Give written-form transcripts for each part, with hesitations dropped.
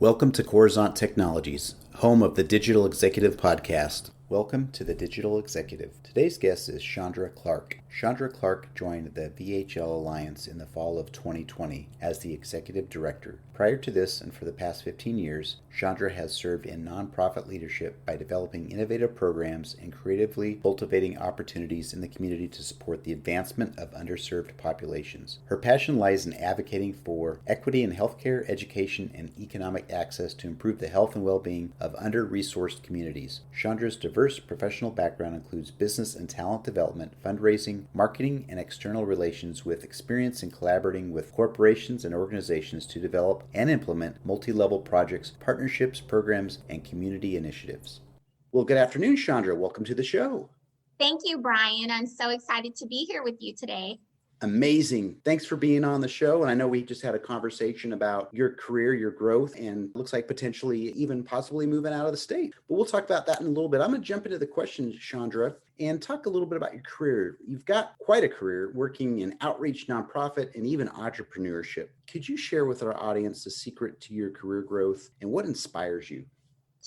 Welcome to Coruzant Technologies, home of the Digital Executive Podcast. Welcome to the Digital Executive. Today's guest is Chandra Clark. Chandra Clark joined the VHL Alliance in the fall of 2020 as the Executive Director. Prior to this, and for the past 15 years, Chandra has served in nonprofit leadership by developing innovative programs and creatively cultivating opportunities in the community to support the advancement of underserved populations. Her passion lies in advocating for equity in healthcare, education, and economic access to improve the health and well-being of under-resourced communities. Chandra's diverse professional background includes business and talent development, fundraising, marketing, and external relations, with experience in collaborating with corporations and organizations to develop and implement multi-level projects, partnerships, programs, and community initiatives. Well, good afternoon, Chandra. Welcome to the show. Thank you, Brian. I'm so excited to be here with you today. Amazing. Thanks for being on the show. And I know we just had a conversation about your career, your growth, and looks like potentially even possibly moving out of the state. But we'll talk about that in a little bit. I'm going to jump into the questions, Chandra, and talk a little bit about your career. You've got quite a career working in outreach, nonprofit, and even entrepreneurship. Could you share with our audience the secret to your career growth and what inspires you?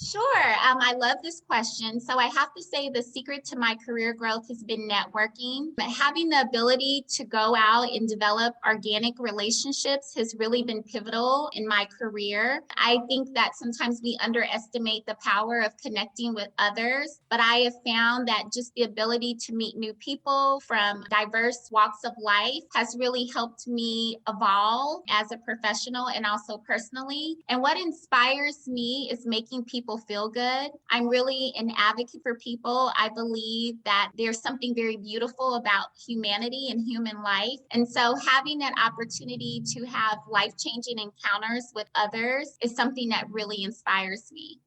Sure. I love this question. So I have to say the secret to my career growth has been networking. But having the ability to go out and develop organic relationships has really been pivotal in my career. I think that sometimes we underestimate the power of connecting with others, but I have found that just the ability to meet new people from diverse walks of life has really helped me evolve as a professional and also personally. And what inspires me is making people feel good. I'm really an advocate for people. I believe that there's something very beautiful about humanity and human life. And so having that opportunity to have life-changing encounters with others is something that really inspires me.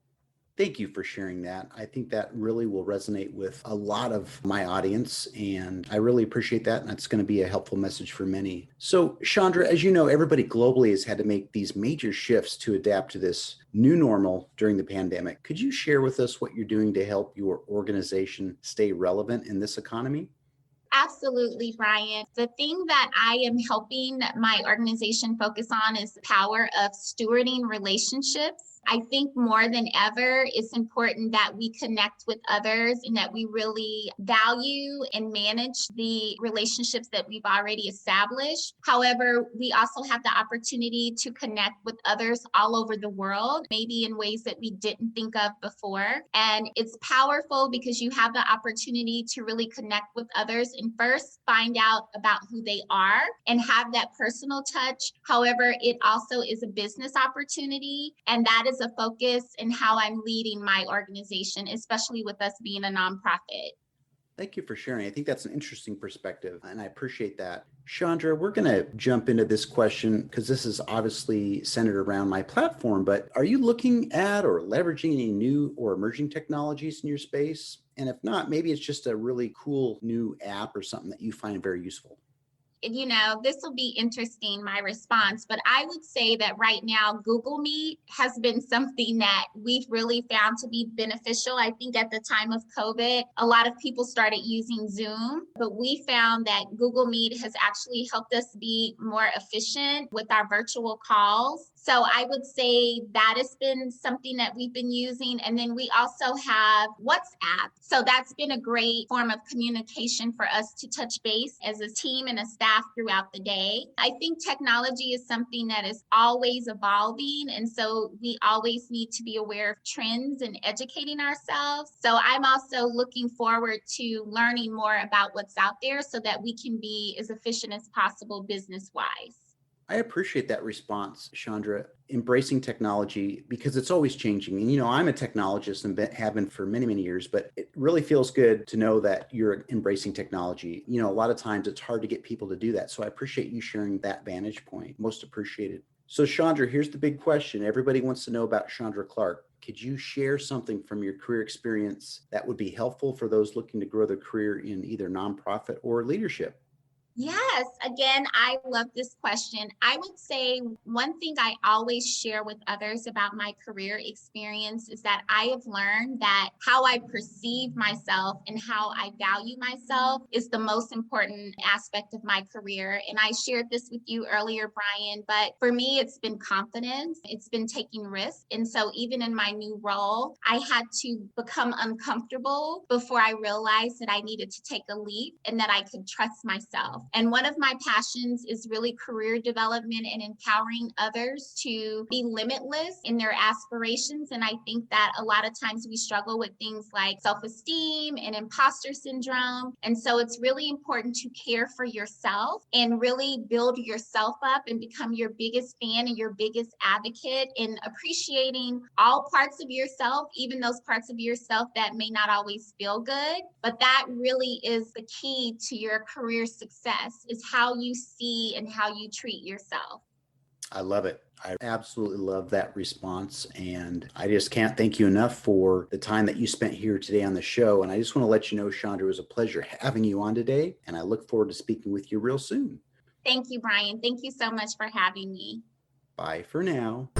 Thank you for sharing that. I think that really will resonate with a lot of my audience, and I really appreciate that. And that's going to be a helpful message for many. So, Chandra, as you know, everybody globally has had to make these major shifts to adapt to this new normal during the pandemic. Could you share with us what you're doing to help your organization stay relevant in this economy? Absolutely, Brian. The thing that I am helping my organization focus on is the power of stewarding relationships. I think more than ever, it's important that we connect with others and that we really value and manage the relationships that we've already established. However, we also have the opportunity to connect with others all over the world, maybe in ways that we didn't think of before. And it's powerful because you have the opportunity to really connect with others and first find out about who they are and have that personal touch. However, it also is a business opportunity, and that is a focus in how I'm leading my organization, especially with us being a nonprofit. Thank you for sharing. I think that's an interesting perspective, and I appreciate that. Chandra, we're going to jump into this question because this is obviously centered around my platform, but are you looking at or leveraging any new or emerging technologies in your space? And if not, maybe it's just a really cool new app or something that you find very useful. You know, this will be interesting, my response, but I would say that right now, Google Meet has been something that we've really found to be beneficial. I think at the time of COVID, a lot of people started using Zoom, but we found that Google Meet has actually helped us be more efficient with our virtual calls. So I would say that has been something that we've been using. And then we also have WhatsApp. So that's been a great form of communication for us to touch base as a team and a staff throughout the day. I think technology is something that is always evolving. And so we always need to be aware of trends and educating ourselves. So I'm also looking forward to learning more about what's out there so that we can be as efficient as possible business-wise. I appreciate that response, Chandra, embracing technology because it's always changing. And, I'm a technologist and have been for many, many years, but it really feels good to know that you're embracing technology. A lot of times it's hard to get people to do that. So I appreciate you sharing that vantage point. Most appreciated. So Chandra, here's the big question. Everybody wants to know about Chandra Clark. Could you share something from your career experience that would be helpful for those looking to grow their career in either nonprofit or leadership? Yes, again, I love this question. I would say one thing I always share with others about my career experience is that I have learned that how I perceive myself and how I value myself is the most important aspect of my career. And I shared this with you earlier, Brian, but for me, it's been confidence, it's been taking risks. And so even in my new role, I had to become uncomfortable before I realized that I needed to take a leap and that I could trust myself. And one of my passions is really career development and empowering others to be limitless in their aspirations. And I think that a lot of times we struggle with things like self-esteem and imposter syndrome. And so it's really important to care for yourself and really build yourself up and become your biggest fan and your biggest advocate in appreciating all parts of yourself, even those parts of yourself that may not always feel good. But that really is the key to your career success, is how you see and how you treat yourself. I love it. I absolutely love that response. And I just can't thank you enough for the time that you spent here today on the show. And I just want to let you know, Chandra, it was a pleasure having you on today. And I look forward to speaking with you real soon. Thank you, Brian. Thank you so much for having me. Bye for now.